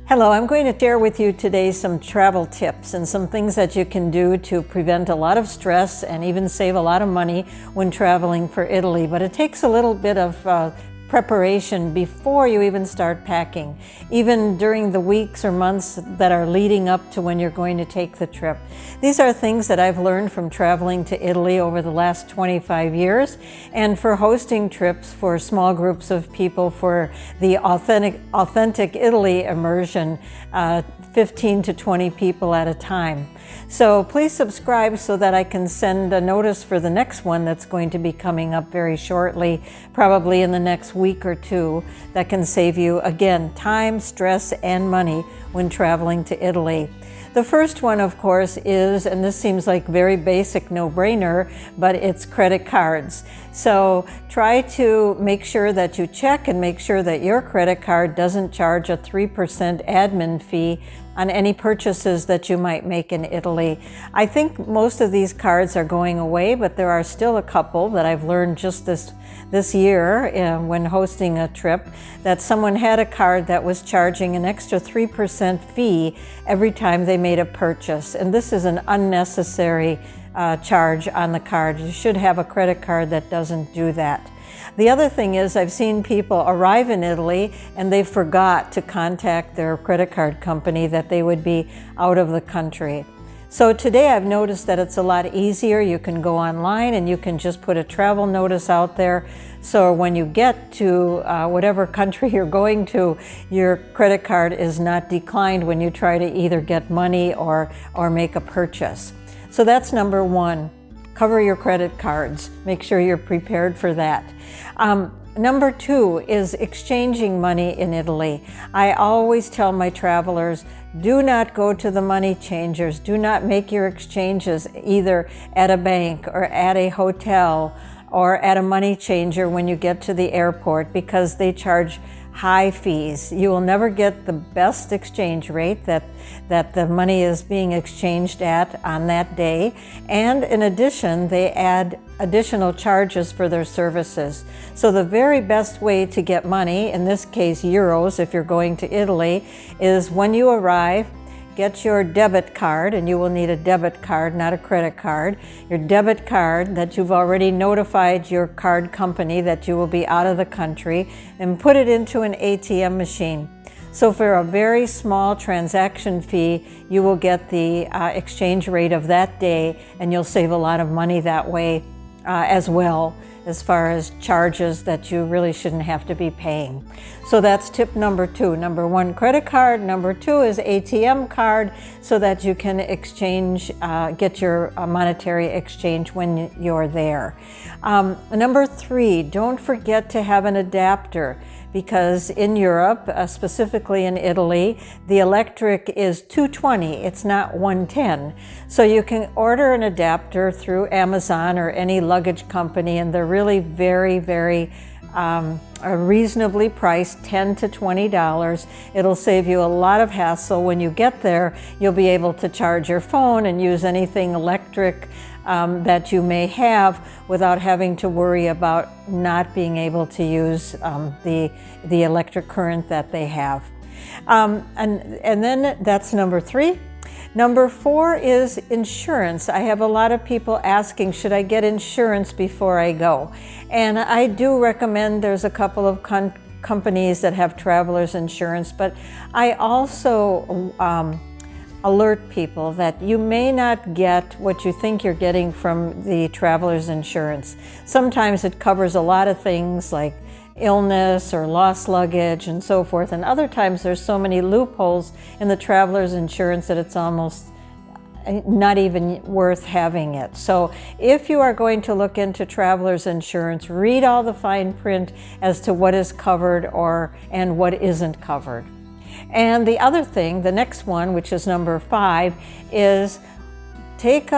Hello, I'm going to share with you today some travel tips and some things that you can do to prevent a lot of stress and even save a lot of money when traveling for Italy. But it takes a little bit of preparation before you even start packing, even during the weeks or months that are leading up to when you're going to take the trip. These are things that I've learned from traveling to Italy over the last 25 years and for hosting trips for small groups of people for the authentic Italy immersion, 15 to 20 people at a time. So please subscribe so that I can send a notice for the next one that's going to be coming up very shortly, probably in the next week or two, that can save you, again, time, stress, and money when traveling to Italy. The first one, of course, is, and this seems like very basic, no-brainer, but it's credit cards. So try to make sure that you check and make sure that your credit card doesn't charge a 3% admin fee on any purchases that you might make in Italy. I think most of these cards are going away, but there are still a couple that I've learned just this year when hosting a trip, that someone had a card that was charging an extra 3% fee every time they made a purchase. And this is an unnecessary charge on the card. You should have a credit card that doesn't do that. The other thing is, I've seen people arrive in Italy and they forgot to contact their credit card company that they would be out of the country. So today I've noticed that it's a lot easier. You can go online and you can just put a travel notice out there. So when you get to whatever country you're going to, your credit card is not declined when you try to either get money or make a purchase. So that's number one. Cover your credit cards. Make sure you're prepared for that. Number two is exchanging money in Italy. I always tell my travelers, do not go to the money changers. Do not make your exchanges either at a bank or at a hotel or at a money changer when you get to the airport, because they charge high fees. You will never get the best exchange rate that the money is being exchanged at on that day. And in addition, they add additional charges for their services. So the very best way to get money, in this case euros if you're going to Italy, is when you arrive, get your debit card, and you will need a debit card, not a credit card. Your debit card that you've already notified your card company that you will be out of the country, and put it into an ATM machine. So for a very small transaction fee, you will get the exchange rate of that day, and you'll save a lot of money that way as well, as far as charges that you really shouldn't have to be paying. So that's tip number two. Number one, credit card. Number two is ATM card, so that you can exchange, get your monetary exchange when you're there. Number three, don't forget to have an adapter, because in Europe, specifically in Italy, the electric is 220, it's not 110. So you can order an adapter through Amazon or any luggage company, and they're really very, very reasonably priced, $10 to $20. It'll save you a lot of hassle. When you get there, you'll be able to charge your phone and use anything electric that you may have without having to worry about not being able to use the electric current that they have. And then that's number three. Number four is insurance. I have a lot of people asking, should I get insurance before I go? And I do recommend, there's a couple of companies that have traveler's insurance, but I also alert people that you may not get what you think you're getting from the traveler's insurance. Sometimes it covers a lot of things like illness or lost luggage and so forth, and other times there's so many loopholes in the traveler's insurance that it's almost not even worth having it. So if you are going to look into traveler's insurance, read all the fine print as to what is covered and what isn't covered. And the other thing, the next one, which is number five, is take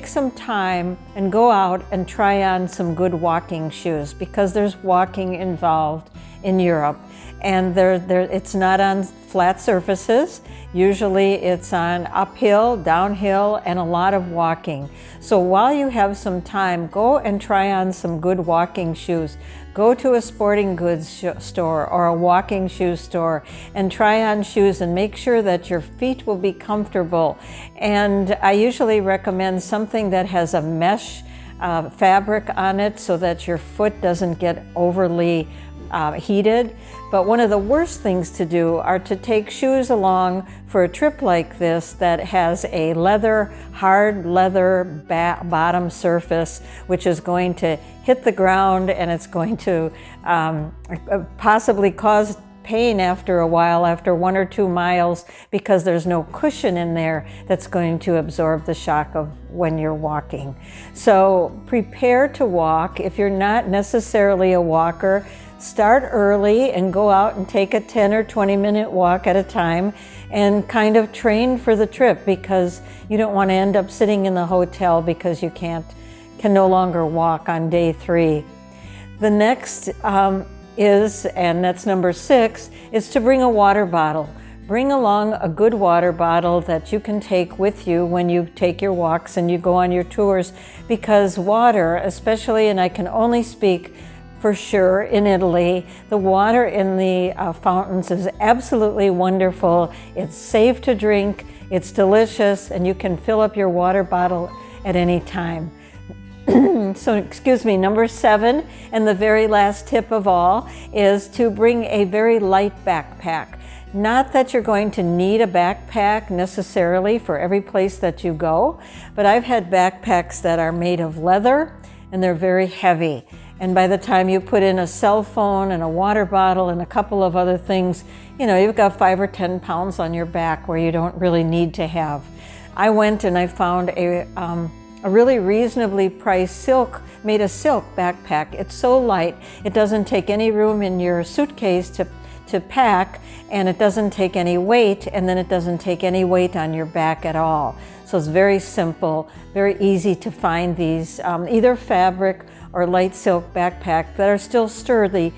some time and go out and try on some good walking shoes, because there's walking involved in Europe. And it's not on flat surfaces. Usually it's on uphill, downhill, and a lot of walking. So while you have some time, go and try on some good walking shoes. Go to a sporting goods store or a walking shoe store and try on shoes and make sure that your feet will be comfortable. And I usually recommend something that has a mesh fabric on it so that your foot doesn't get overly heated. But one of the worst things to do are to take shoes along for a trip like this that has a hard leather bottom surface, which is going to hit the ground, and it's going to possibly cause pain after a while, after 1 or 2 miles, because there's no cushion in there that's going to absorb the shock of when you're walking. So prepare to walk. If you're not necessarily a walker, start early and go out and take a 10 or 20-minute walk at a time and kind of train for the trip, because you don't want to end up sitting in the hotel because you can no longer walk on day 3. The next and that's number 6, is to bring a water bottle. Bring along a good water bottle that you can take with you when you take your walks and you go on your tours, because water, especially, and I can only speak for sure in Italy, the water in the fountains is absolutely wonderful. It's safe to drink, it's delicious, and you can fill up your water bottle at any time. So, excuse me, number 7, and the very last tip of all, is to bring a very light backpack. Not that you're going to need a backpack necessarily for every place that you go, but I've had backpacks that are made of leather and they're very heavy. And by the time you put in a cell phone and a water bottle and a couple of other things, you know, you've got 5 or 10 pounds on your back where you don't really need to have. I went and I found a really reasonably priced made of silk backpack. It's so light, it doesn't take any room in your suitcase to pack, and it doesn't take any weight, and then it doesn't take any weight on your back at all. So it's very simple, very easy to find these either fabric or light silk backpack that are still sturdy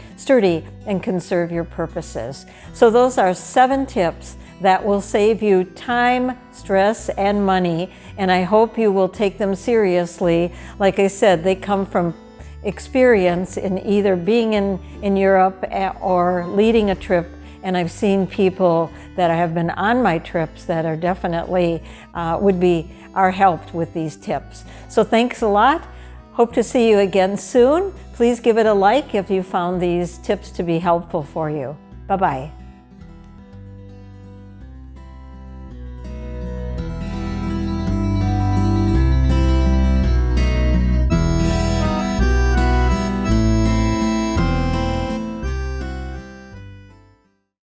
and can serve your purposes. So those are 7 tips that will save you time, stress, and money, and I hope you will take them seriously. Like I said, they come from experience in either being in Europe or leading a trip, and I've seen people that have been on my trips that are definitely are helped with these tips. So thanks a lot. Hope to see you again soon. Please give it a like if you found these tips to be helpful for you. Bye-bye.